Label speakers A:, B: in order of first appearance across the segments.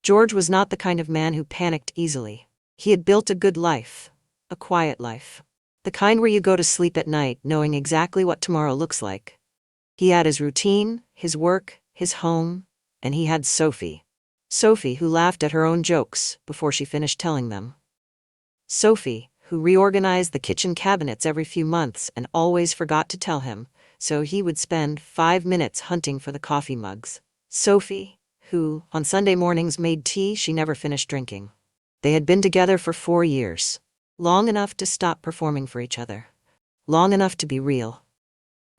A: George was not the kind of man who panicked easily. He had built a good life, a quiet life. The kind where you go to sleep at night knowing exactly what tomorrow looks like. He had his routine, his work, his home, and he had Sophie. Sophie, who laughed at her own jokes before she finished telling them. Sophie, who reorganized the kitchen cabinets every few months and always forgot to tell him, so he would spend 5 minutes hunting for the coffee mugs. Sophie, who, on Sunday mornings, made tea she never finished drinking. They had been together for 4 years. Long enough to stop performing for each other. Long enough to be real.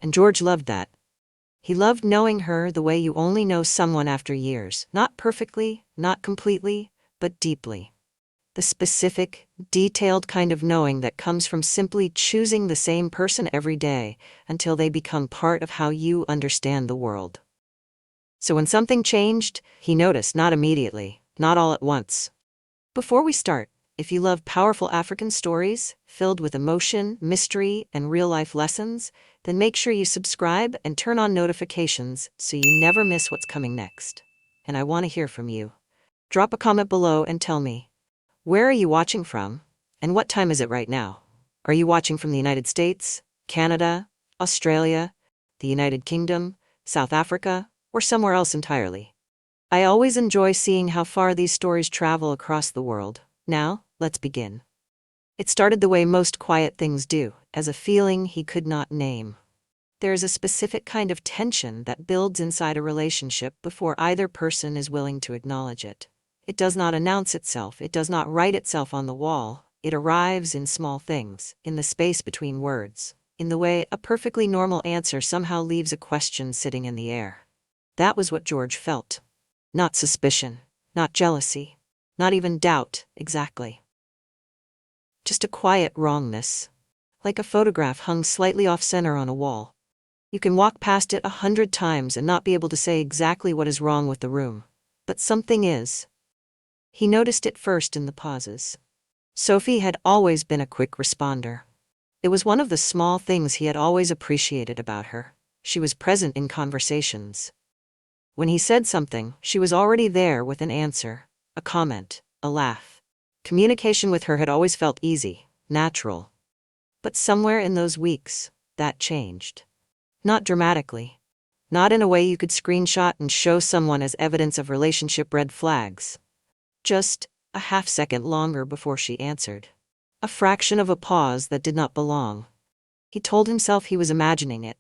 A: And George loved that. He loved knowing her the way you only know someone after years. Not perfectly, not completely, but deeply. The specific, detailed kind of knowing that comes from simply choosing the same person every day until they become part of how you understand the world. So when something changed, he noticed, not immediately, not all at once. Before we start, if you love powerful African stories, filled with emotion, mystery, and real-life lessons, then make sure you subscribe and turn on notifications so you never miss what's coming next. And I want to hear from you. Drop a comment below and tell me, where are you watching from? And what time is it right now? Are you watching from the United States, Canada, Australia, the United Kingdom, South Africa, or somewhere else entirely? I always enjoy seeing how far these stories travel across the world. Now, let's begin. It started the way most quiet things do, as a feeling he could not name. There is a specific kind of tension that builds inside a relationship before either person is willing to acknowledge it. It does not announce itself, it does not write itself on the wall, it arrives in small things, in the space between words, in the way a perfectly normal answer somehow leaves a question sitting in the air. That was what George felt. Not suspicion, not jealousy, not even doubt, exactly. Just a quiet wrongness. Like a photograph hung slightly off-center on a wall. You can walk past it 100 times and not be able to say exactly what is wrong with the room. But something is. He noticed it first in the pauses. Sophie had always been a quick responder. It was one of the small things he had always appreciated about her. She was present in conversations. When he said something, she was already there with an answer, a comment, a laugh. Communication with her had always felt easy, natural. But somewhere in those weeks, that changed. Not dramatically. Not in a way you could screenshot and show someone as evidence of relationship red flags. Just a half-second longer before she answered. A fraction of a pause that did not belong. He told himself he was imagining it.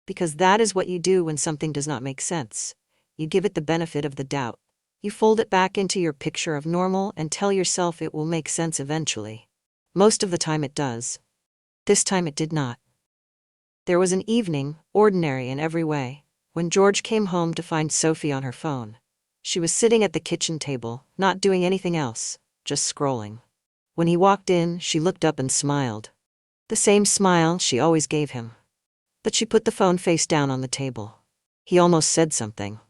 A: Because that is what you do when something does not make sense. You give it the benefit of the doubt. You fold it back into your picture of normal and tell yourself it will make sense eventually. Most of the time it does. This time it did not. There was an evening, ordinary in every way, when George came home to find Sophie on her phone. She was sitting at the kitchen table, not doing anything else, just scrolling. When he walked in, she looked up and smiled. The same smile she always gave him. But she put the phone face down on the table. He almost said something.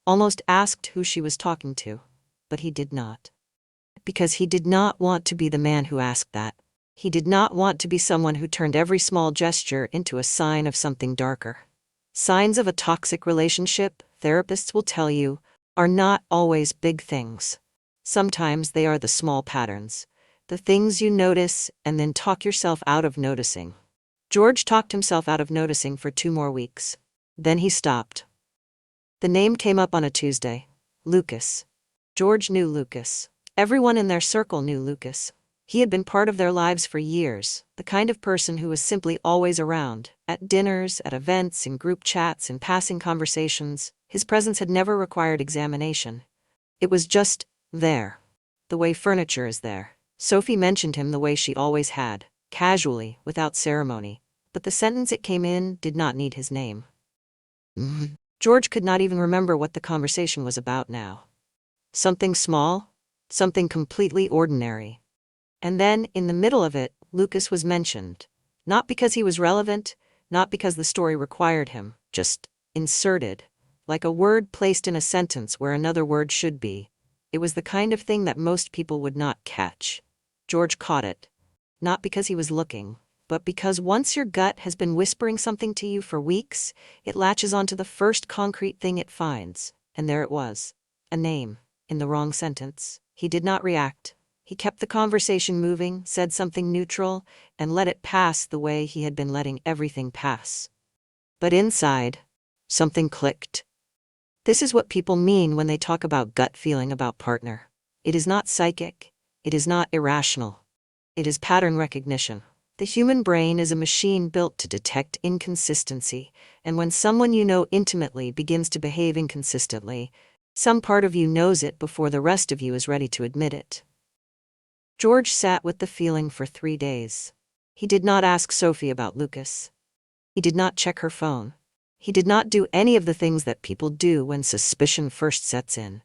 A: Almost asked who she was talking to, but he did not. Because he did not want to be the man who asked that. He did not want to be someone who turned every small gesture into a sign of something darker. Signs of a toxic relationship, therapists will tell you, are not always big things. Sometimes they are the small patterns, the things you notice and then talk yourself out of noticing. George talked himself out of noticing for 2 more weeks. Then he stopped. The name came up on a Tuesday. Lucas. George knew Lucas. Everyone in their circle knew Lucas. He had been part of their lives for years, the kind of person who was simply always around, at dinners, at events, in group chats, in passing conversations. His presence had never required examination. It was just there. The way furniture is there. Sophie mentioned him the way she always had, casually, without ceremony. But the sentence it came in did not need his name. George could not even remember what the conversation was about now. Something small, something completely ordinary. And then, in the middle of it, Lucas was mentioned. Not because he was relevant, not because the story required him, just inserted. Like a word placed in a sentence where another word should be. It was the kind of thing that most people would not catch. George caught it. Not because he was looking, but because once your gut has been whispering something to you for weeks, it latches onto the first concrete thing it finds, and there it was. A name. in the wrong sentence. He did not react. He kept the conversation moving, said something neutral, and let it pass the way he had been letting everything pass. But inside, something clicked. This is what people mean when they talk about gut feeling about partner. It is not psychic. It is not irrational. It is pattern recognition. The human brain is a machine built to detect inconsistency, and when someone you know intimately begins to behave inconsistently, some part of you knows it before the rest of you is ready to admit it. George sat with the feeling for 3 days. He did not ask Sophie about Lucas. He did not check her phone. He did not do any of the things that people do when suspicion first sets in.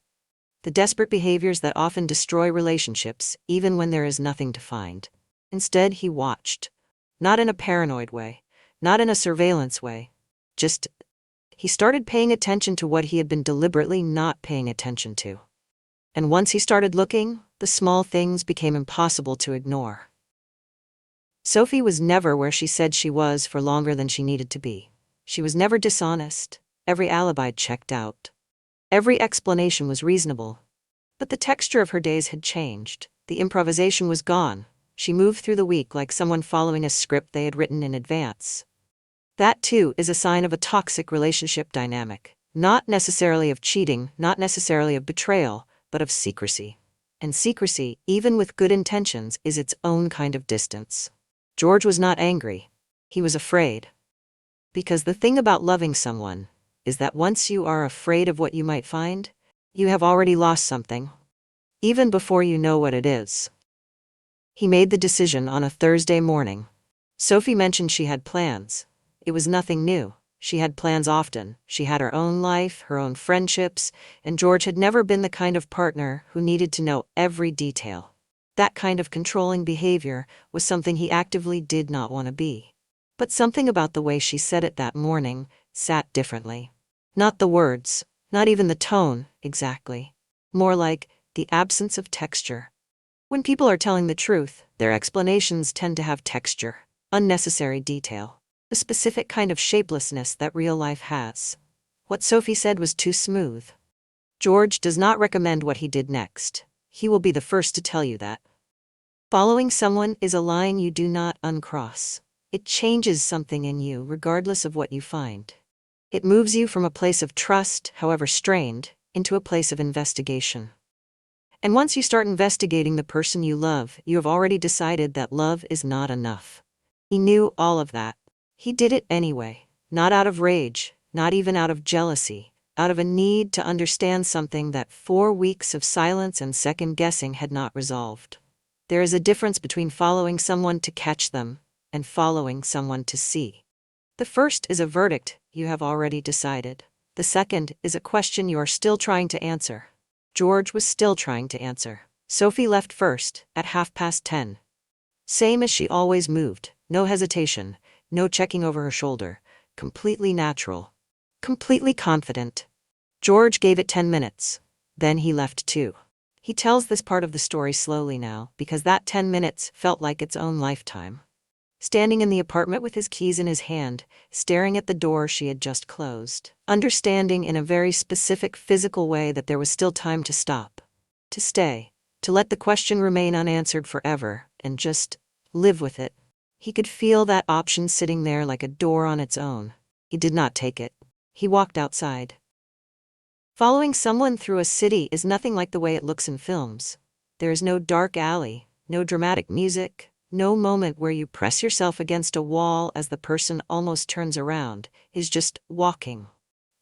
A: The desperate behaviors that often destroy relationships, even when there is nothing to find. Instead, he watched. Not in a paranoid way, not in a surveillance way. He started paying attention to what he had been deliberately not paying attention to. And once he started looking, the small things became impossible to ignore. Sophie was never where she said she was for longer than she needed to be. She was never dishonest. Every alibi checked out. Every explanation was reasonable. But the texture of her days had changed. The improvisation was gone. She moved through the week like someone following a script they had written in advance. That, too, is a sign of a toxic relationship dynamic. Not necessarily of cheating, not necessarily of betrayal, but of secrecy. And secrecy, even with good intentions, is its own kind of distance. George was not angry. He was afraid. Because the thing about loving someone is that once you are afraid of what you might find, you have already lost something, even before you know what it is. He made the decision on a Thursday morning. Sophie mentioned she had plans. It was nothing new. She had plans often. She had her own life, her own friendships, and George had never been the kind of partner who needed to know every detail. That kind of controlling behavior was something he actively did not want to be. But something about the way she said it that morning sat differently. Not the words, not even the tone, exactly. More like the absence of texture. When people are telling the truth, their explanations tend to have texture, unnecessary detail, the specific kind of shapelessness that real life has. What Sophie said was too smooth. George does not recommend what he did next. He will be the first to tell you that. Following someone is a line you do not uncross. It changes something in you regardless of what you find. It moves you from a place of trust, however strained, into a place of investigation. And once you start investigating the person you love, you have already decided that love is not enough. He knew all of that. He did it anyway, not out of rage, not even out of jealousy, out of a need to understand something that 4 weeks of silence and second-guessing had not resolved. There is a difference between following someone to catch them and following someone to see. The first is a verdict you have already decided. The second is a question you are still trying to answer. George was still trying to answer. Sophie left first, at 10:30. Same as she always moved, no hesitation, no checking over her shoulder, completely natural, completely confident. George gave it 10 minutes. Then he left too. He tells this part of the story slowly now, because that 10 minutes felt like its own lifetime. Standing in the apartment with his keys in his hand, staring at the door she had just closed, understanding in a very specific physical way that there was still time to stop, to stay, to let the question remain unanswered forever, and just live with it. He could feel that option sitting there like a door on its own. He did not take it. He walked outside. Following someone through a city is nothing like the way it looks in films. There is no dark alley, no dramatic music, no moment where you press yourself against a wall as the person almost turns around. Is just walking.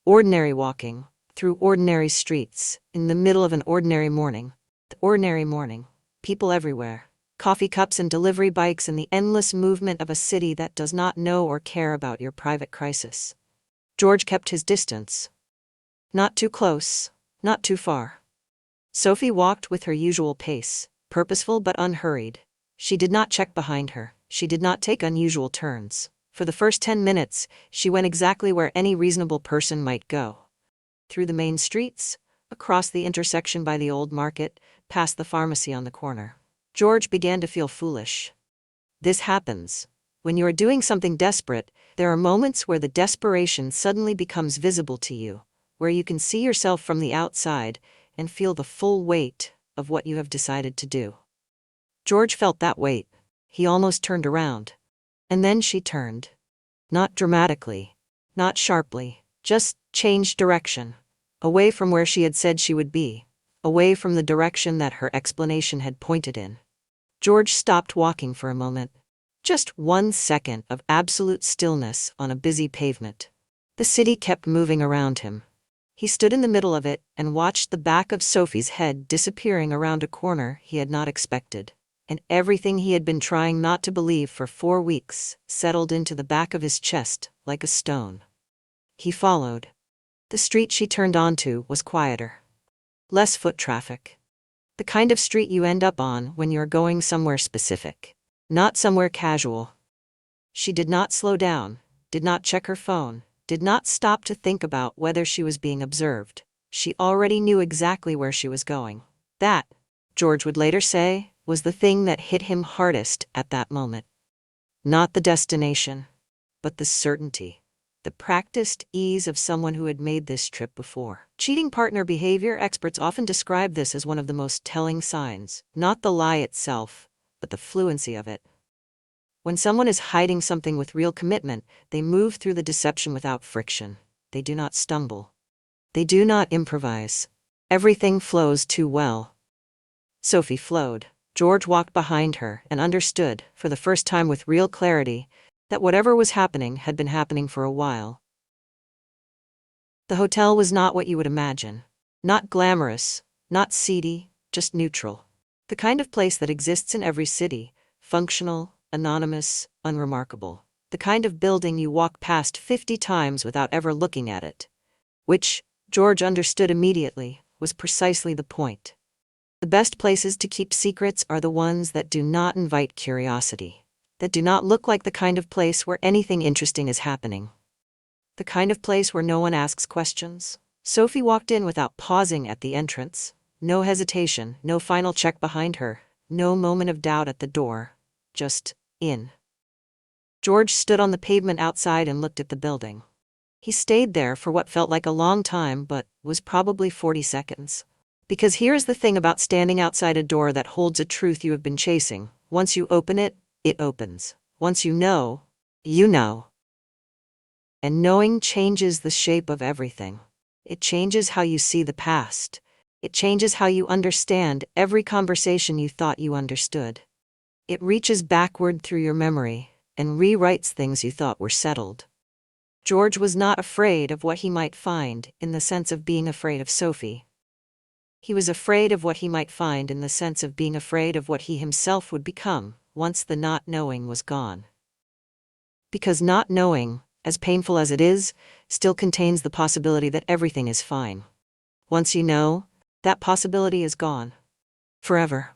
A: Ordinary walking, through ordinary streets, in the middle of an ordinary morning. The ordinary morning. People everywhere. Coffee cups and delivery bikes and the endless movement of a city that does not know or care about your private crisis. George kept his distance. Not too close, not too far. Sophie walked with her usual pace, purposeful but unhurried. She did not check behind her. She did not take unusual turns. For the first 10 minutes, she went exactly where any reasonable person might go. Through the main streets, across the intersection by the old market, past the pharmacy on the corner. George began to feel foolish. This happens. When you are doing something desperate, there are moments where the desperation suddenly becomes visible to you, where you can see yourself from the outside, and feel the full weight of what you have decided to do. George felt that weight. He almost turned around. And then she turned. Not dramatically, not sharply, just changed direction. Away from where she had said she would be. Away from the direction that her explanation had pointed in. George stopped walking for a moment. Just 1 second of absolute stillness on a busy pavement. The city kept moving around him. He stood in the middle of it and watched the back of Sophie's head disappearing around a corner he had not expected. And everything he had been trying not to believe for 4 weeks settled into the back of his chest like a stone. He followed. The street she turned onto was quieter. Less foot traffic. The kind of street you end up on when you're going somewhere specific, not somewhere casual. She did not slow down, did not check her phone, did not stop to think about whether she was being observed. She already knew exactly where she was going. That, George would later say, was the thing that hit him hardest at that moment. Not the destination, but the certainty. The practiced ease of someone who had made this trip before. Cheating partner behavior experts often describe this as one of the most telling signs, not the lie itself, but the fluency of it. When someone is hiding something with real commitment, they move through the deception without friction. They do not stumble. They do not improvise. Everything flows too well. Sophie flowed. George walked behind her and understood, for the first time with real clarity, that whatever was happening had been happening for a while. The hotel was not what you would imagine. Not glamorous, not seedy, just neutral. The kind of place that exists in every city, functional, anonymous, unremarkable. The kind of building you walk past 50 times without ever looking at it. Which, George understood immediately, was precisely the point. The best places to keep secrets are the ones that do not invite curiosity, that do not look like the kind of place where anything interesting is happening. The kind of place where no one asks questions. Sophie walked in without pausing at the entrance. No hesitation, no final check behind her, no moment of doubt at the door. Just in. George stood on the pavement outside and looked at the building. He stayed there for what felt like a long time but was probably 40 seconds. Because here's the thing about standing outside a door that holds a truth you have been chasing. Once you open it, it opens. Once you know, you know. And knowing changes the shape of everything. It changes how you see the past. It changes how you understand every conversation you thought you understood. It reaches backward through your memory and rewrites things you thought were settled. George was not afraid of what he might find in the sense of being afraid of Sophie. He was afraid of what he might find in the sense of being afraid of what he himself would become once the not knowing was gone. Because not knowing, as painful as it is, still contains the possibility that everything is fine. Once you know, that possibility is gone. Forever.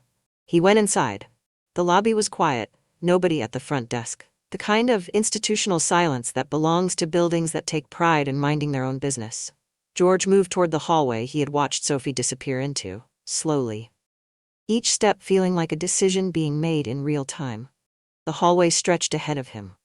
A: He went inside. The lobby was quiet, nobody at the front desk. The kind of institutional silence that belongs to buildings that take pride in minding their own business. George moved toward the hallway he had watched Sophie disappear into, slowly. Each step feeling like a decision being made in real time. The hallway stretched ahead of him.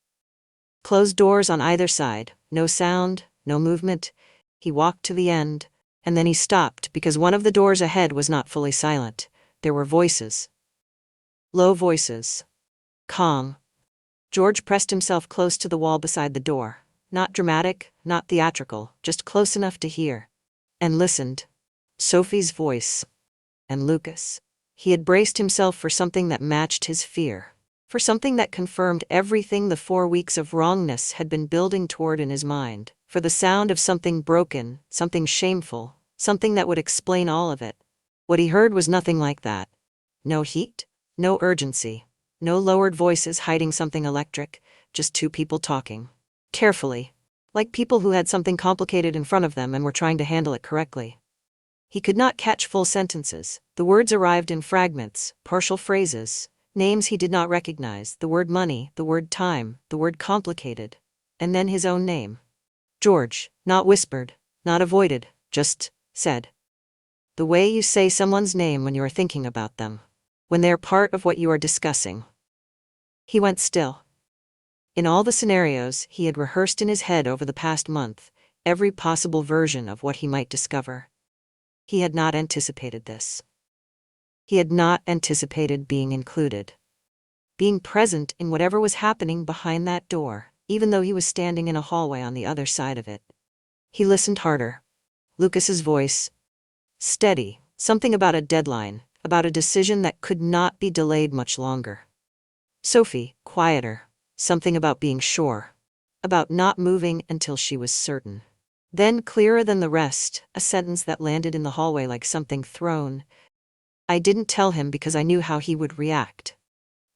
A: Closed doors on either side, no sound, no movement. He walked to the end, and then he stopped because one of the doors ahead was not fully silent. There were voices. Low voices. Calm. George pressed himself close to the wall beside the door. Not dramatic, not theatrical, just close enough to hear. And listened. Sophie's voice. And Lucas. He had braced himself for something that matched his fear. For something that confirmed everything the 4 weeks of wrongness had been building toward in his mind. For the sound of something broken, something shameful, something that would explain all of it. What he heard was nothing like that. No heat, no urgency, no lowered voices hiding something electric, just 2 people talking. Carefully, like people who had something complicated in front of them and were trying to handle it correctly. He could not catch full sentences. The words arrived in fragments, partial phrases, names he did not recognize, the word money, the word time, the word complicated, and then his own name. George, not whispered, not avoided, just said. The way you say someone's name when you are thinking about them, when they are part of what you are discussing. He went still. In all the scenarios he had rehearsed in his head over the past month, every possible version of what he might discover. He had not anticipated this. He had not anticipated being included. Being present in whatever was happening behind that door, even though he was standing in a hallway on the other side of it. He listened harder. Lucas's voice. Steady, something about a deadline, about a decision that could not be delayed much longer. Sophie, quieter, something about being sure, about not moving until she was certain. Then, clearer than the rest, a sentence that landed in the hallway like something thrown. I didn't tell him because I knew how he would react.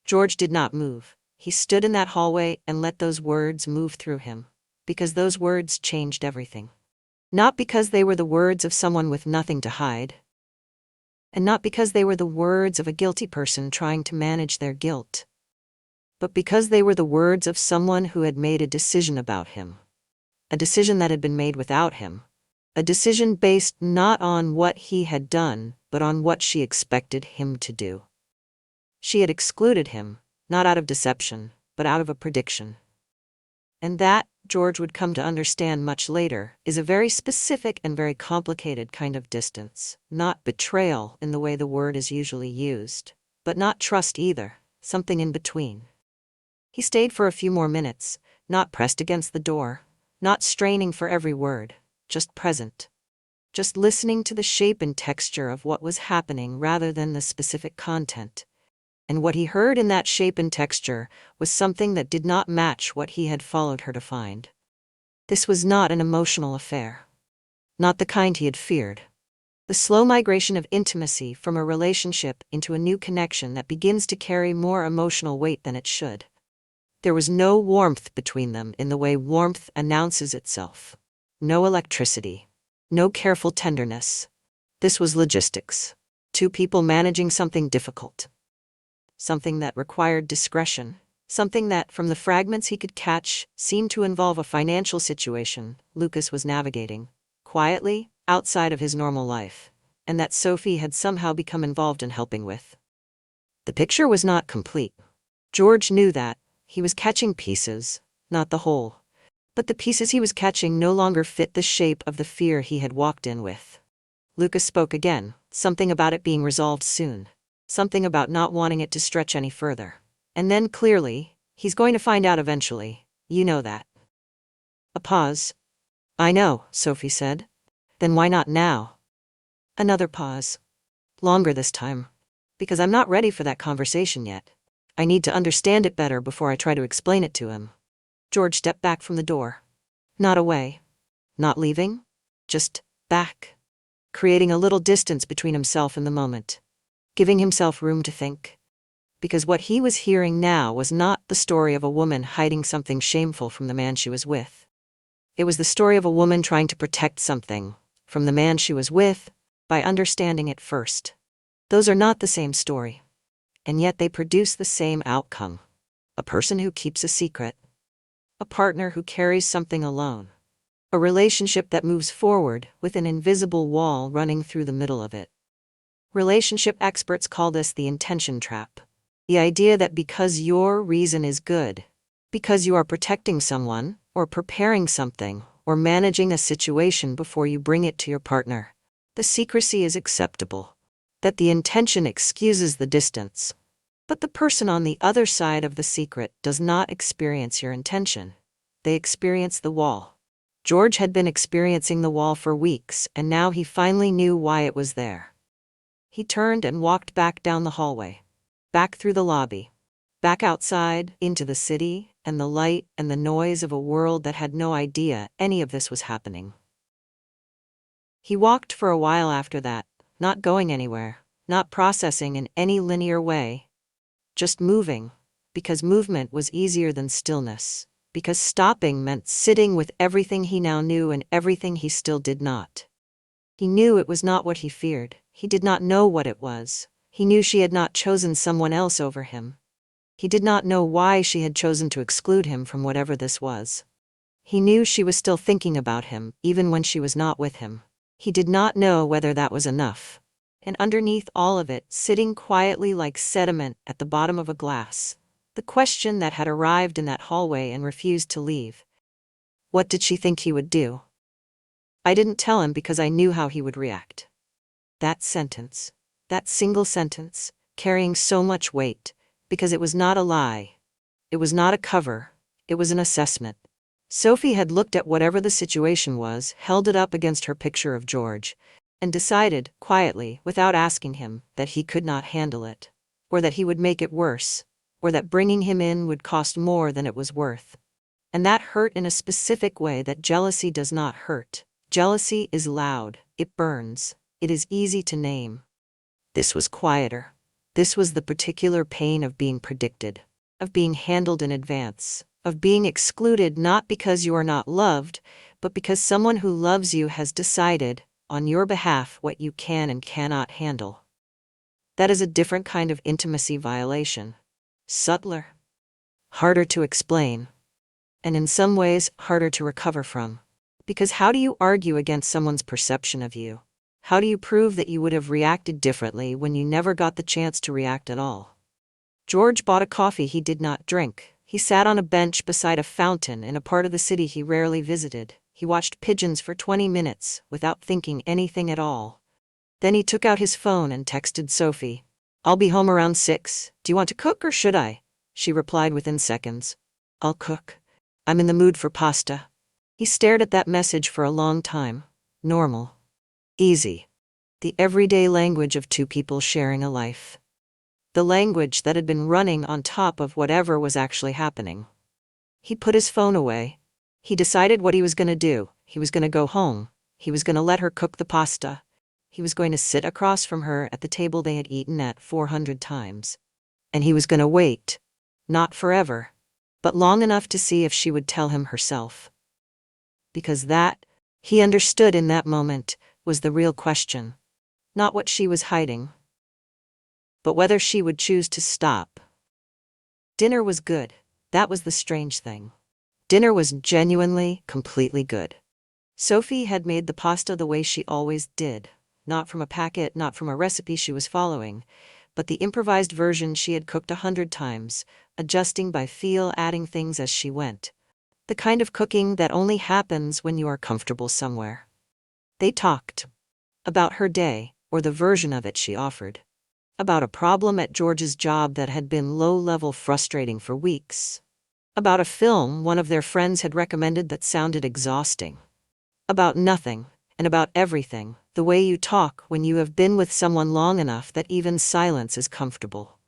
A: George did not move. He stood in that hallway and let those words move through him, because those words changed everything. Not because they were the words of someone with nothing to hide, and not because they were the words of a guilty person trying to manage their guilt, but because they were the words of someone who had made a decision about him. A decision that had been made without him. A decision based not on what he had done, but on what she expected him to do. She had excluded him, not out of deception, but out of a prediction. And that, George would come to understand much later, is a very specific and very complicated kind of distance. Not betrayal in the way the word is usually used, but not trust either, something in between. He stayed for a few more minutes, not pressed against the door, not straining for every word, just present. Just listening to the shape and texture of what was happening rather than the specific content. And what he heard in that shape and texture was something that did not match what he had followed her to find. This was not an emotional affair. Not the kind he had feared. The slow migration of intimacy from a relationship into a new connection that begins to carry more emotional weight than it should. There was no warmth between them in the way warmth announces itself. No electricity. No careful tenderness. This was logistics. Two people managing something difficult. Something that required discretion. Something that, from the fragments he could catch, seemed to involve a financial situation Lucas was navigating, quietly, outside of his normal life, and that Sophie had somehow become involved in helping with. The picture was not complete. George knew that. He was catching pieces, not the whole. But the pieces he was catching no longer fit the shape of the fear he had walked in with. Lucas spoke again, something about it being resolved soon. Something about not wanting it to stretch any further. And then clearly, he's going to find out eventually, you know that. A pause. I know, Sophie said. Then why not now? Another pause. Longer this time. Because I'm not ready for that conversation yet. I need to understand it better before I try to explain it to him. George stepped back from the door. Not away. Not leaving. Just back. Creating a little distance between himself and the moment. Giving himself room to think. Because what he was hearing now was not the story of a woman hiding something shameful from the man she was with. It was the story of a woman trying to protect something from the man she was with by understanding it first. Those are not the same story. And yet they produce the same outcome. A person who keeps a secret. A partner who carries something alone. A relationship that moves forward with an invisible wall running through the middle of it. Relationship experts call this the intention trap. The idea that because your reason is good, because you are protecting someone, or preparing something, or managing a situation before you bring it to your partner, the secrecy is acceptable. That the intention excuses the distance. But the person on the other side of the secret does not experience your intention. They experience the wall. George had been experiencing the wall for weeks, and now he finally knew why it was there. He turned and walked back down the hallway. Back through the lobby. Back outside, into the city, and the light and the noise of a world that had no idea any of this was happening. He walked for a while after that, not going anywhere, not processing in any linear way. Just moving, because movement was easier than stillness, because stopping meant sitting with everything he now knew and everything he still did not. He knew it was not what he feared. He did not know what it was. He knew she had not chosen someone else over him. He did not know why she had chosen to exclude him from whatever this was. He knew she was still thinking about him, even when she was not with him. He did not know whether that was enough. And underneath all of it, sitting quietly like sediment at the bottom of a glass, the question that had arrived in that hallway and refused to leave. What did she think he would do? I didn't tell him because I knew how he would react. That sentence, that single sentence, carrying so much weight, because it was not a lie. It was not a cover. It was an assessment. Sophie had looked at whatever the situation was, held it up against her picture of George, and decided, quietly, without asking him, that he could not handle it, or that he would make it worse, or that bringing him in would cost more than it was worth. And that hurt in a specific way that jealousy does not hurt. Jealousy is loud, it burns, it is easy to name. This was quieter. This was the particular pain of being predicted, of being handled in advance, of being excluded not because you are not loved, but because someone who loves you has decided, on your behalf, what you can and cannot handle. That is a different kind of intimacy violation. Subtler, harder to explain, and in some ways harder to recover from. Because how do you argue against someone's perception of you? How do you prove that you would have reacted differently when you never got the chance to react at all? George bought a coffee he did not drink. He sat on a bench beside a fountain in a part of the city he rarely visited. He watched pigeons for 20 minutes without thinking anything at all. Then he took out his phone and texted Sophie. "I'll be home around 6. Do you want to cook or should I?" She replied within seconds. "I'll cook. I'm in the mood for pasta." He stared at that message for a long time. Normal. Easy. The everyday language of two people sharing a life. The language that had been running on top of whatever was actually happening. He put his phone away. He decided what he was going to do. He was going to go home. He was going to let her cook the pasta. He was going to sit across from her at the table they had eaten at 400 times. And he was going to wait. Not forever, but long enough to see if she would tell him herself. Because that, he understood in that moment, was the real question. Not what she was hiding, but whether she would choose to stop. Dinner was good. That was the strange thing. Dinner was genuinely, completely good. Sophie had made the pasta the way she always did, not from a packet, not from a recipe she was following, but the improvised version she had cooked 100 times, adjusting by feel, adding things as she went. The kind of cooking that only happens when you are comfortable somewhere. They talked about her day, or the version of it she offered. About a problem at George's job that had been low-level frustrating for weeks. About a film one of their friends had recommended that sounded exhausting. About nothing, and about everything, the way you talk when you have been with someone long enough that even silence is comfortable.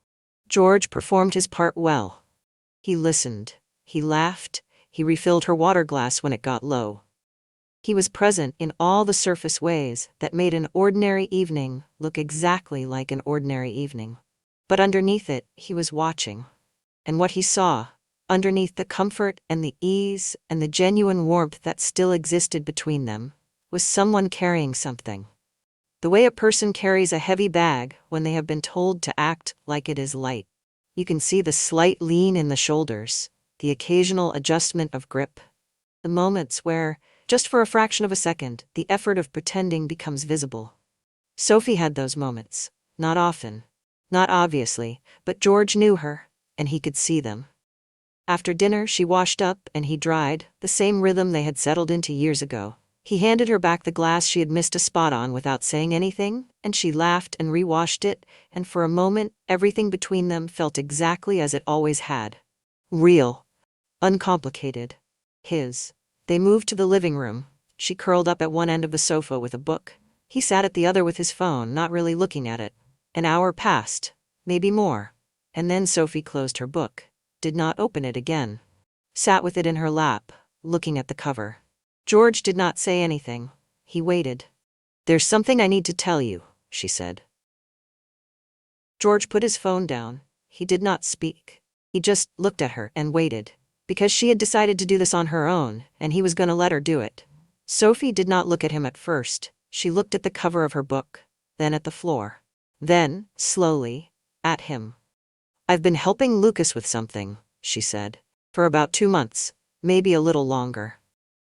A: George performed his part well. He listened, he laughed, he refilled her water glass when it got low. He was present in all the surface ways that made an ordinary evening look exactly like an ordinary evening. But underneath it, he was watching. And what he saw, underneath the comfort and the ease and the genuine warmth that still existed between them, was someone carrying something. The way a person carries a heavy bag when they have been told to act like it is light. You can see the slight lean in the shoulders, the occasional adjustment of grip, the moments where, just for a fraction of a second, the effort of pretending becomes visible. Sophie had those moments. Not often. Not obviously, but George knew her, and he could see them. After dinner she washed up and he dried, the same rhythm they had settled into years ago. He handed her back the glass she had missed a spot on without saying anything, and she laughed and re-washed it, and for a moment everything between them felt exactly as it always had. Real. Uncomplicated. His. They moved to the living room. She curled up at one end of the sofa with a book. He sat at the other with his phone, not really looking at it. An hour passed, maybe more. And then Sophie closed her book, did not open it again. Sat with it in her lap, looking at the cover. George did not say anything. He waited. "There's something I need to tell you," she said. George put his phone down. He did not speak. He just looked at her and waited. Because she had decided to do this on her own, and he was going to let her do it. Sophie did not look at him at first. She looked at the cover of her book, then at the floor. Then, slowly, at him. "I've been helping Lucas with something," she said. "For about 2 months, maybe a little longer."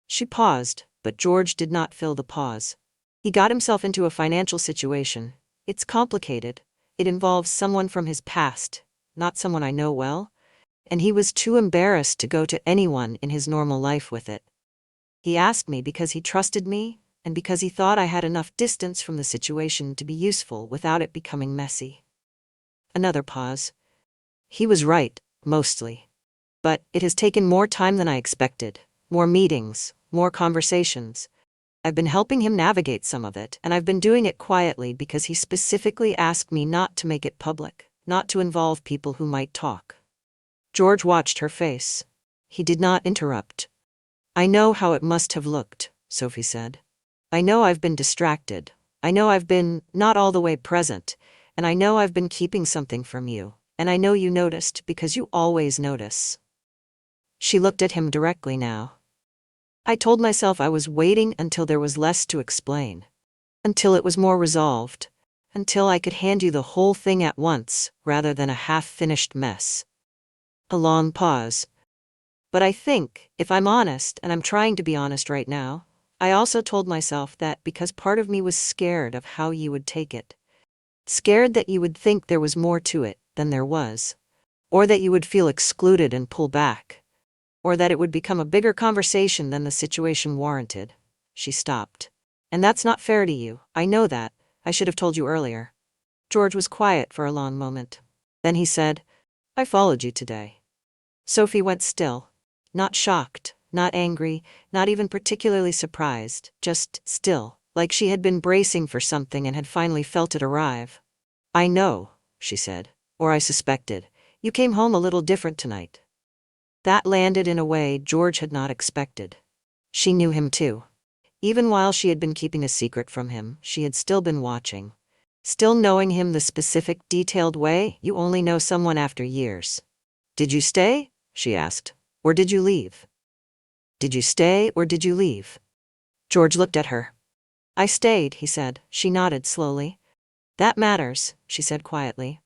A: She paused, but George did not fill the pause. He got himself into a financial situation. It's complicated. It involves someone from his past, not someone I know well. And he was too embarrassed to go to anyone in his normal life with it. He asked me because he trusted me, and because he thought I had enough distance from the situation to be useful without it becoming messy. Another pause. He was right, mostly. But it has taken more time than I expected. More meetings, more conversations. I've been helping him navigate some of it, and I've been doing it quietly because he specifically asked me not to make it public, not to involve people who might talk. George watched her face. He did not interrupt. I know how it must have looked, Sophie said. I know I've been distracted. I know I've been not all the way present, and I know I've been keeping something from you, and I know you noticed because you always notice. She looked at him directly now. I told myself I was waiting until there was less to explain. Until it was more resolved. Until I could hand you the whole thing at once, rather than a half-finished mess. A long pause. But I think, if I'm honest, and I'm trying to be honest right now, I also told myself that because part of me was scared of how you would take it. Scared that you would think there was more to it than there was. Or that you would feel excluded and pull back. Or that it would become a bigger conversation than the situation warranted. She stopped. And that's not fair to you, I know that. I should have told you earlier. George was quiet for a long moment. Then he said, I followed you today. Sophie went still. Not shocked, not angry, not even particularly surprised, just still, like she had been bracing for something and had finally felt it arrive. I know, she said, or I suspected. You came home a little different tonight. That landed in a way George had not expected. She knew him too. Even while she had been keeping a secret from him, she had still been watching. Still knowing him the specific, detailed way you only know someone after years. Did you stay? She asked. Or did you leave? Did you stay or did you leave? George looked at her. I stayed, he said. She nodded slowly. That matters, she said quietly.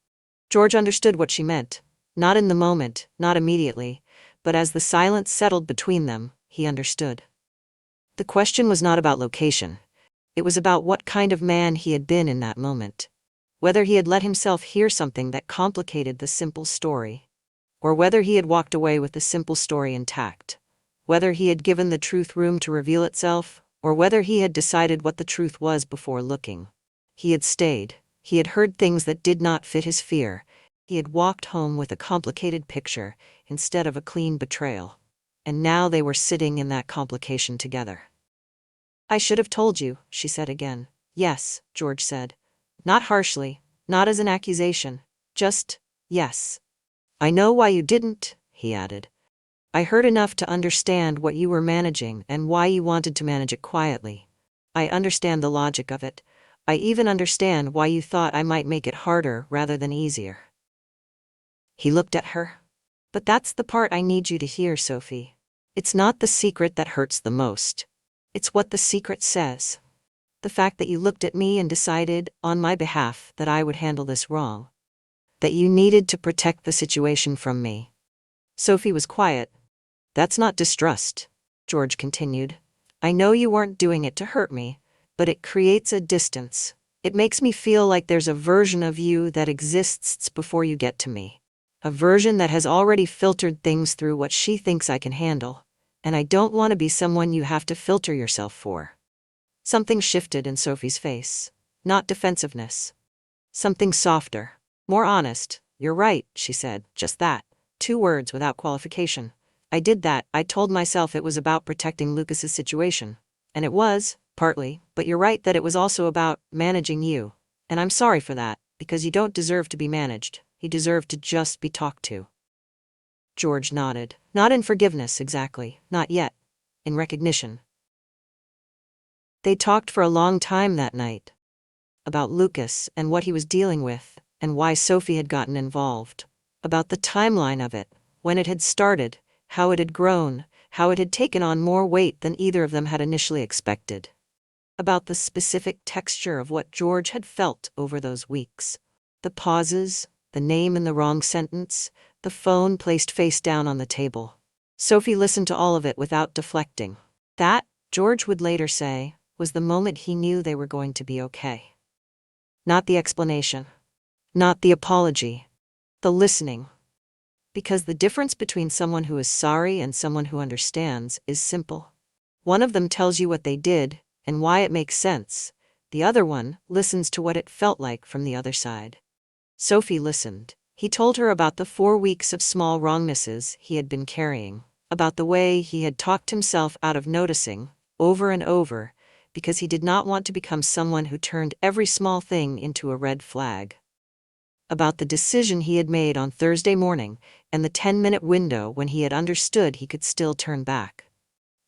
A: George understood what she meant. Not in the moment, not immediately. But as the silence settled between them, he understood. The question was not about location. It was about what kind of man he had been in that moment. Whether he had let himself hear something that complicated the simple story. Or whether he had walked away with the simple story intact. Whether he had given the truth room to reveal itself, or whether he had decided what the truth was before looking. He had stayed. He had heard things that did not fit his fear. He had walked home with a complicated picture, instead of a clean betrayal. And now they were sitting in that complication together. I should have told you, she said again. Yes, George said. Not harshly, not as an accusation. Just, yes. I know why you didn't, he added. I heard enough to understand what you were managing and why you wanted to manage it quietly. I understand the logic of it. I even understand why you thought I might make it harder rather than easier. He looked at her. But that's the part I need you to hear, Sophie. It's not the secret that hurts the most. It's what the secret says. The fact that you looked at me and decided, on my behalf, that I would handle this wrong. That you needed to protect the situation from me. Sophie was quiet. That's not distrust, George continued. I know you weren't doing it to hurt me, but it creates a distance. It makes me feel like there's a version of you that exists before you get to me. A version that has already filtered things through what she thinks I can handle. And I don't want to be someone you have to filter yourself for. Something shifted in Sophie's face. Not defensiveness. Something softer. More honest. You're right, she said. Just that. 2 words without qualification. I did that. I told myself it was about protecting Lucas's situation. And it was, partly, but you're right that it was also about managing you. And I'm sorry for that, because you don't deserve to be managed. You deserve to just be talked to. George nodded. Not in forgiveness, exactly. Not yet. In recognition. They talked for a long time that night. About Lucas and what he was dealing with, and why Sophie had gotten involved. About the timeline of it, when it had started, how it had grown, how it had taken on more weight than either of them had initially expected. About the specific texture of what George had felt over those weeks. The pauses, the name in the wrong sentence, the phone placed face down on the table. Sophie listened to all of it without deflecting. That, George would later say, was the moment he knew they were going to be okay. Not the explanation. Not the apology. The listening. Because the difference between someone who is sorry and someone who understands is simple. One of them tells you what they did, and why it makes sense. The other one listens to what it felt like from the other side. Sophie listened. He told her about the 4 weeks of small wrongnesses he had been carrying, about the way he had talked himself out of noticing, over and over, because he did not want to become someone who turned every small thing into a red flag. About the decision he had made on Thursday morning, and the 10-minute window when he had understood he could still turn back.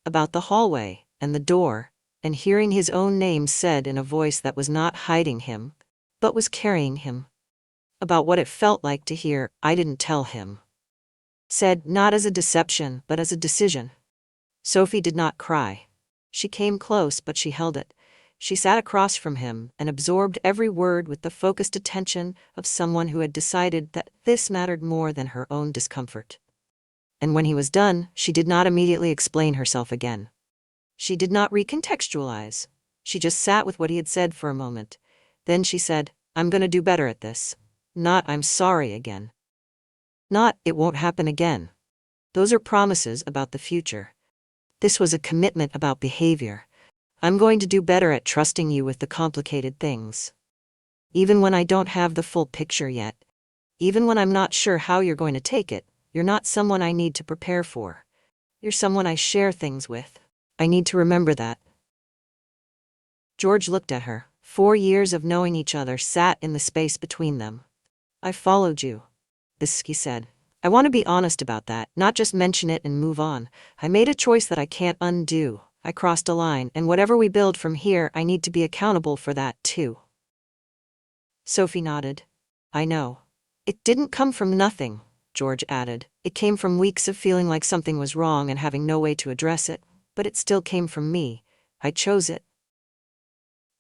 A: About the hallway, and the door, and hearing his own name said in a voice that was not hiding him, but was carrying him. About what it felt like to hear, "I didn't tell him." Said not as a deception, but as a decision. Sophie did not cry. She came close, but she held it. She sat across from him and absorbed every word with the focused attention of someone who had decided that this mattered more than her own discomfort. And when he was done, she did not immediately explain herself again. She did not recontextualize. She just sat with what he had said for a moment. Then she said, "I'm going to do better at this." Not, "I'm sorry again." Not, "It won't happen again." Those are promises about the future. This was a commitment about behavior. "I'm going to do better at trusting you with the complicated things. Even when I don't have the full picture yet. Even when I'm not sure how you're going to take it, you're not someone I need to prepare for. You're someone I share things with. I need to remember that." George looked at her. 4 years of knowing each other sat in the space between them. "I followed you." He said. "I want to be honest about that, not just mention it and move on. I made a choice that I can't undo. I crossed a line, and whatever we build from here, I need to be accountable for that too." Sophie nodded. "I know. It didn't come from nothing," George added. "It came from weeks of feeling like something was wrong and having no way to address it, but it still came from me. I chose it."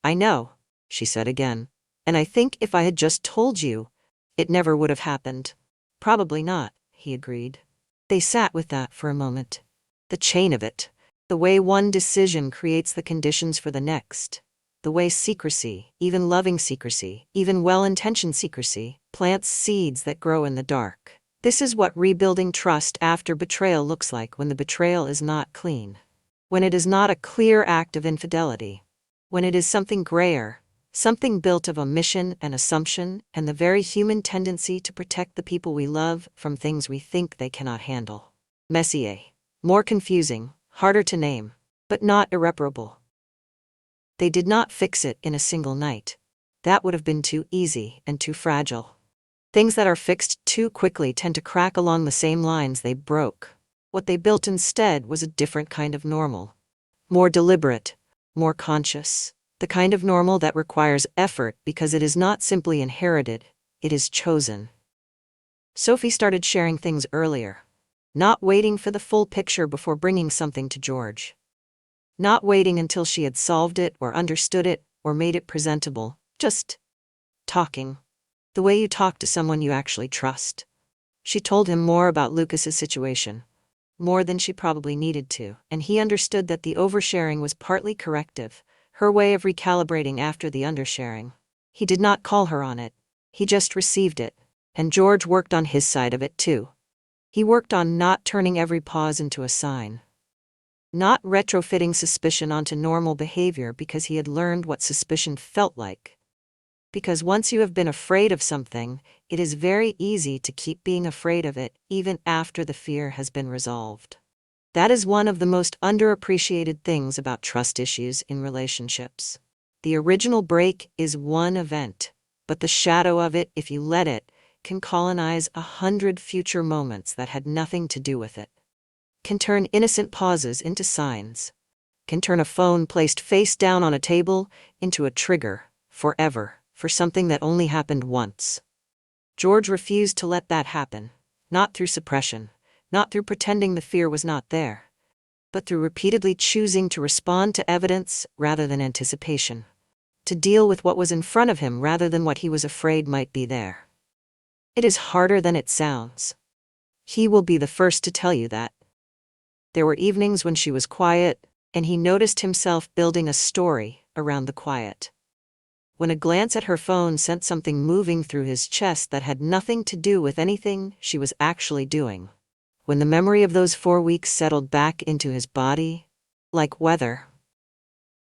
A: "I know," she said again. "And I think if I had just told you, it never would have happened." "Probably not," he agreed. They sat with that for a moment. The chain of it. The way one decision creates the conditions for the next. The way secrecy, even loving secrecy, even well-intentioned secrecy, plants seeds that grow in the dark. This is what rebuilding trust after betrayal looks like when the betrayal is not clean. When it is not a clear act of infidelity. When it is something grayer. Something built of omission and assumption and the very human tendency to protect the people we love from things we think they cannot handle. Messier. More confusing, harder to name, but not irreparable. They did not fix it in a single night. That would have been too easy and too fragile. Things that are fixed too quickly tend to crack along the same lines they broke. What they built instead was a different kind of normal. More deliberate, more conscious. The kind of normal that requires effort because it is not simply inherited, it is chosen. Sophie started sharing things earlier. Not waiting for the full picture before bringing something to George. Not waiting until she had solved it or understood it or made it presentable, just talking. The way you talk to someone you actually trust. She told him more about Lucas's situation. More than she probably needed to, and he understood that the oversharing was partly corrective. Her way of recalibrating after the undersharing. He did not call her on it. He just received it. And George worked on his side of it too. He worked on not turning every pause into a sign. Not retrofitting suspicion onto normal behavior because he had learned what suspicion felt like. Because once you have been afraid of something, it is very easy to keep being afraid of it even after the fear has been resolved. That is one of the most underappreciated things about trust issues in relationships. The original break is one event, but the shadow of it, if you let it, can colonize 100 future moments that had nothing to do with it. Can turn innocent pauses into signs. Can turn a phone placed face down on a table into a trigger, forever, for something that only happened once. George refused to let that happen, not through suppression. Not through pretending the fear was not there, but through repeatedly choosing to respond to evidence rather than anticipation. To deal with what was in front of him rather than what he was afraid might be there. It is harder than it sounds. He will be the first to tell you that. There were evenings when she was quiet, and he noticed himself building a story around the quiet. When a glance at her phone sent something moving through his chest that had nothing to do with anything she was actually doing. When the memory of those 4 weeks settled back into his body, like weather,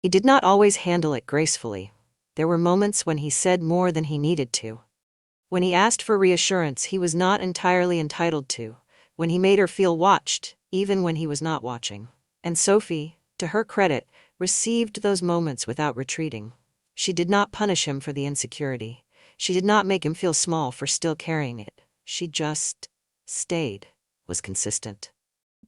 A: He did not always handle it gracefully. There were moments when he said more than he needed to. When he asked for reassurance he was not entirely entitled to. When he made her feel watched, even when he was not watching. And Sophie, to her credit, received those moments without retreating. She did not punish him for the insecurity. She did not make him feel small for still carrying it. She just stayed, was consistent.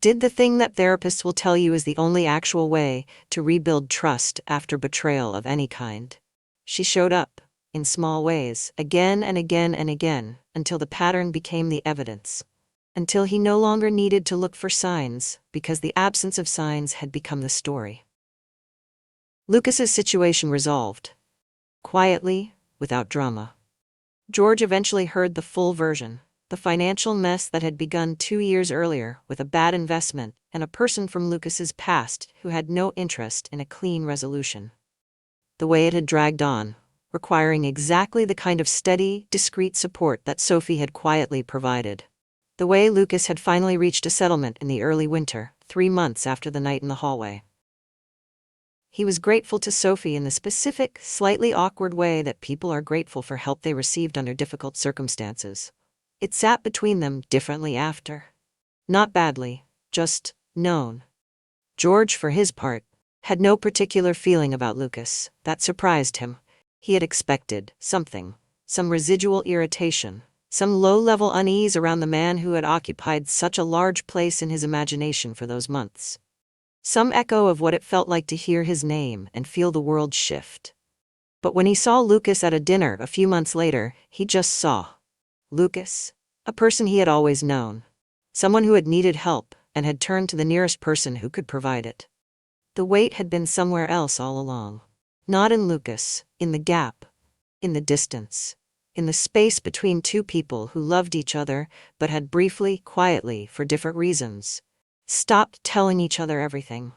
A: Did the thing that therapists will tell you is the only actual way to rebuild trust after betrayal of any kind. She showed up, in small ways, again and again and again, until the pattern became the evidence. Until he no longer needed to look for signs, because the absence of signs had become the story. Lucas's situation resolved. Quietly, without drama. George eventually heard the full version. The financial mess that had begun 2 years earlier with a bad investment and a person from Lucas's past who had no interest in a clean resolution. The way it had dragged on, requiring exactly the kind of steady, discreet support that Sophie had quietly provided. The way Lucas had finally reached a settlement in the early winter, 3 months after the night in the hallway. He was grateful to Sophie in the specific, slightly awkward way that people are grateful for help they received under difficult circumstances. It sat between them differently after. Not badly, just known. George, for his part, had no particular feeling about Lucas. That surprised him. He had expected something, some residual irritation, some low-level unease around the man who had occupied such a large place in his imagination for those months. Some echo of what it felt like to hear his name and feel the world shift. But when he saw Lucas at a dinner a few months later, he just saw Lucas, a person he had always known, someone who had needed help and had turned to the nearest person who could provide it. The weight had been somewhere else all along. Not in Lucas, in the gap, in the distance, in the space between two people who loved each other but had briefly, quietly, for different reasons, stopped telling each other everything.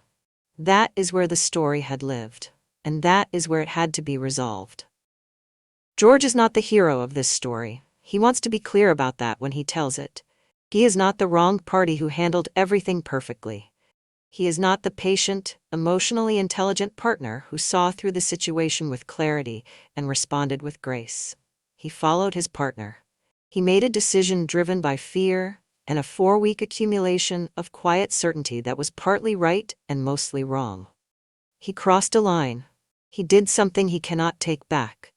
A: That is where the story had lived, and that is where it had to be resolved. George is not the hero of this story. He wants to be clear about that when he tells it. He is not the wrong party who handled everything perfectly. He is not the patient, emotionally intelligent partner who saw through the situation with clarity and responded with grace. He followed his partner. He made a decision driven by fear and a 4-week accumulation of quiet certainty that was partly right and mostly wrong. He crossed a line. He did something he cannot take back.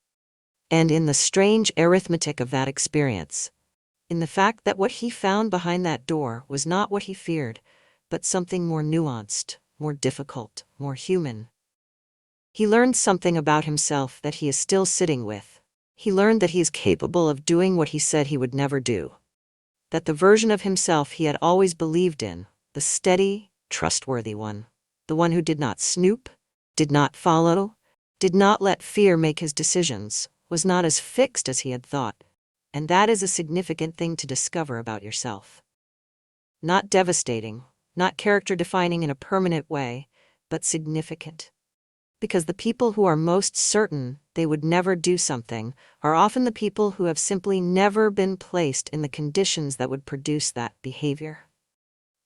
A: And in the strange arithmetic of that experience, in the fact that what he found behind that door was not what he feared, but something more nuanced, more difficult, more human. He learned something about himself that he is still sitting with. He learned that he is capable of doing what he said he would never do. That the version of himself he had always believed in, the steady, trustworthy one, the one who did not snoop, did not follow, did not let fear make his decisions, was not as fixed as he had thought. And that is a significant thing to discover about yourself. Not devastating, not character-defining in a permanent way, but significant. Because the people who are most certain they would never do something are often the people who have simply never been placed in the conditions that would produce that behavior.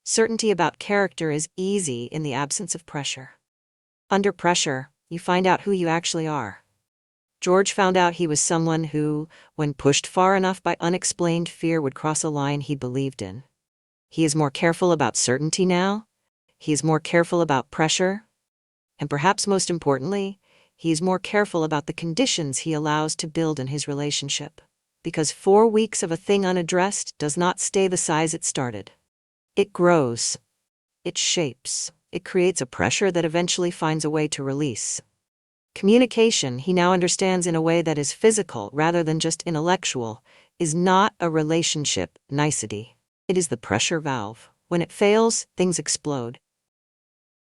A: Certainty about character is easy in the absence of pressure. Under pressure, you find out who you actually are. George found out he was someone who, when pushed far enough by unexplained fear, would cross a line he believed in. He is more careful about certainty now. He is more careful about pressure. And perhaps most importantly, he is more careful about the conditions he allows to build in his relationship. Because 4 weeks of a thing unaddressed does not stay the size it started. It grows. It shapes. It creates a pressure that eventually finds a way to release. Communication, he now understands in a way that is physical rather than just intellectual, is not a relationship nicety. It is the pressure valve. When it fails, things explode.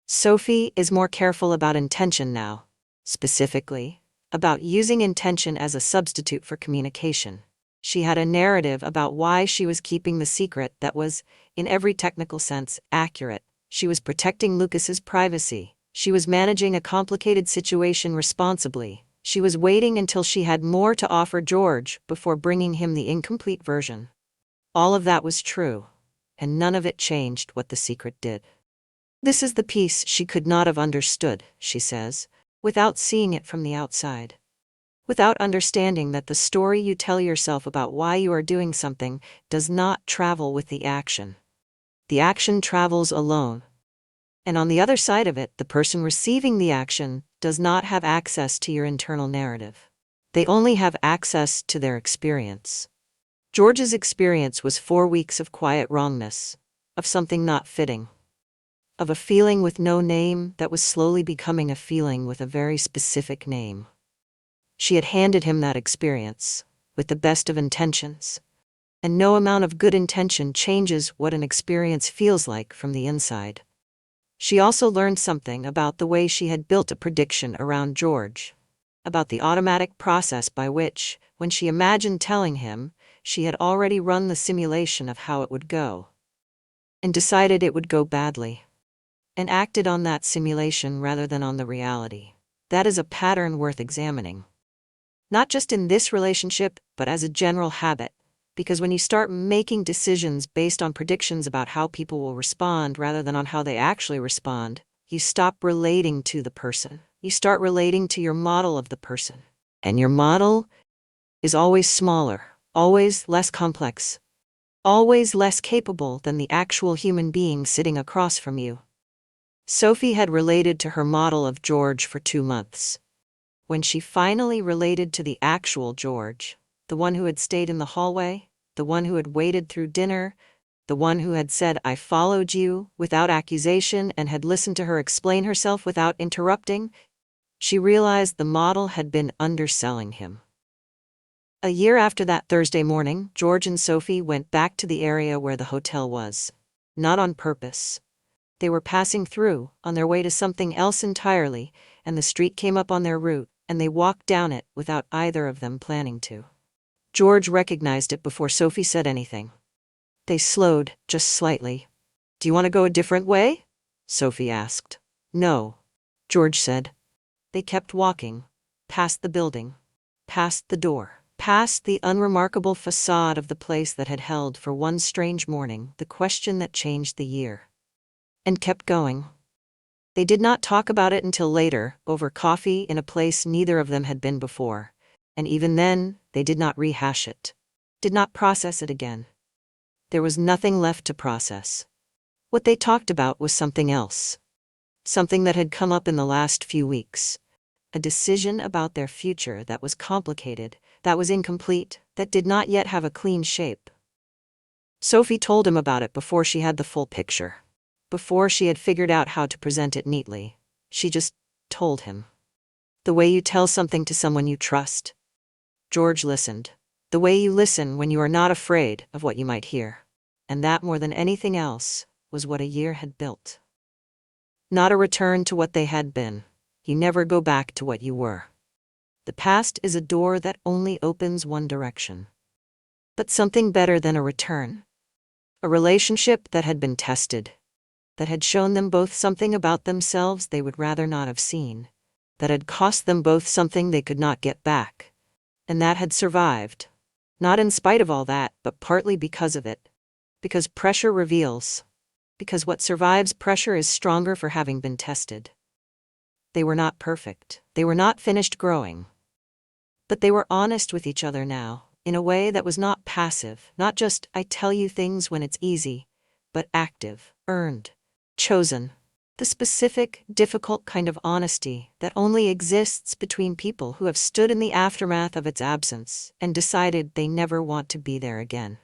A: Sophie is more careful about intention now. Specifically, about using intention as a substitute for communication. She had a narrative about why she was keeping the secret that was, in every technical sense, accurate. She was protecting Lucas's privacy. She was managing a complicated situation responsibly. She was waiting until she had more to offer George before bringing him the incomplete version. All of that was true, and none of it changed what the secret did. This is the piece she could not have understood, she says, without seeing it from the outside. Without understanding that the story you tell yourself about why you are doing something does not travel with the action. The action travels alone. And on the other side of it, the person receiving the action does not have access to your internal narrative. They only have access to their experience. George's experience was 4 weeks of quiet wrongness, of something not fitting, of a feeling with no name that was slowly becoming a feeling with a very specific name. She had handed him that experience, with the best of intentions. And no amount of good intention changes what an experience feels like from the inside. She also learned something about the way she had built a prediction around George, about the automatic process by which, when she imagined telling him, she had already run the simulation of how it would go, and decided it would go badly, and acted on that simulation rather than on the reality. That is a pattern worth examining. Not just in this relationship, but as a general habit. Because when you start making decisions based on predictions about how people will respond rather than on how they actually respond, you stop relating to the person. You start relating to your model of the person. And your model is always smaller, always less complex, always less capable than the actual human being sitting across from you. Sophie had related to her model of George for 2 months. When she finally related to the actual George, the one who had stayed in the hallway, the one who had waited through dinner, the one who had said, "I followed you," without accusation and had listened to her explain herself without interrupting, she realized the model had been underselling him. A year after that Thursday morning, George and Sophie went back to the area where the hotel was. Not on purpose. They were passing through, on their way to something else entirely, and the street came up on their route, and they walked down it without either of them planning to. George recognized it before Sophie said anything. They slowed, just slightly. "Do you want to go a different way?" Sophie asked. "No," George said. They kept walking, past the building, past the door, past the unremarkable facade of the place that had held for one strange morning the question that changed the year. And kept going. They did not talk about it until later, over coffee in a place neither of them had been before, and even then, they did not rehash it, did not process it again. There was nothing left to process. What they talked about was something else. Something that had come up in the last few weeks. A decision about their future that was complicated, that was incomplete, that did not yet have a clean shape. Sophie told him about it before she had the full picture. Before she had figured out how to present it neatly. She just told him. The way you tell something to someone you trust. George listened. The way you listen when you are not afraid of what you might hear. And that, more than anything else, was what a year had built. Not a return to what they had been. You never go back to what you were. The past is a door that only opens one direction. But something better than a return. A relationship that had been tested. That had shown them both something about themselves they would rather not have seen, that had cost them both something they could not get back, and that had survived, not in spite of all that, but partly because of it, because pressure reveals, because what survives pressure is stronger for having been tested. They were not perfect, they were not finished growing, but they were honest with each other now, in a way that was not passive, not just, "I tell you things when it's easy," but active, earned. Chosen. The specific, difficult kind of honesty that only exists between people who have stood in the aftermath of its absence and decided they never want to be there again.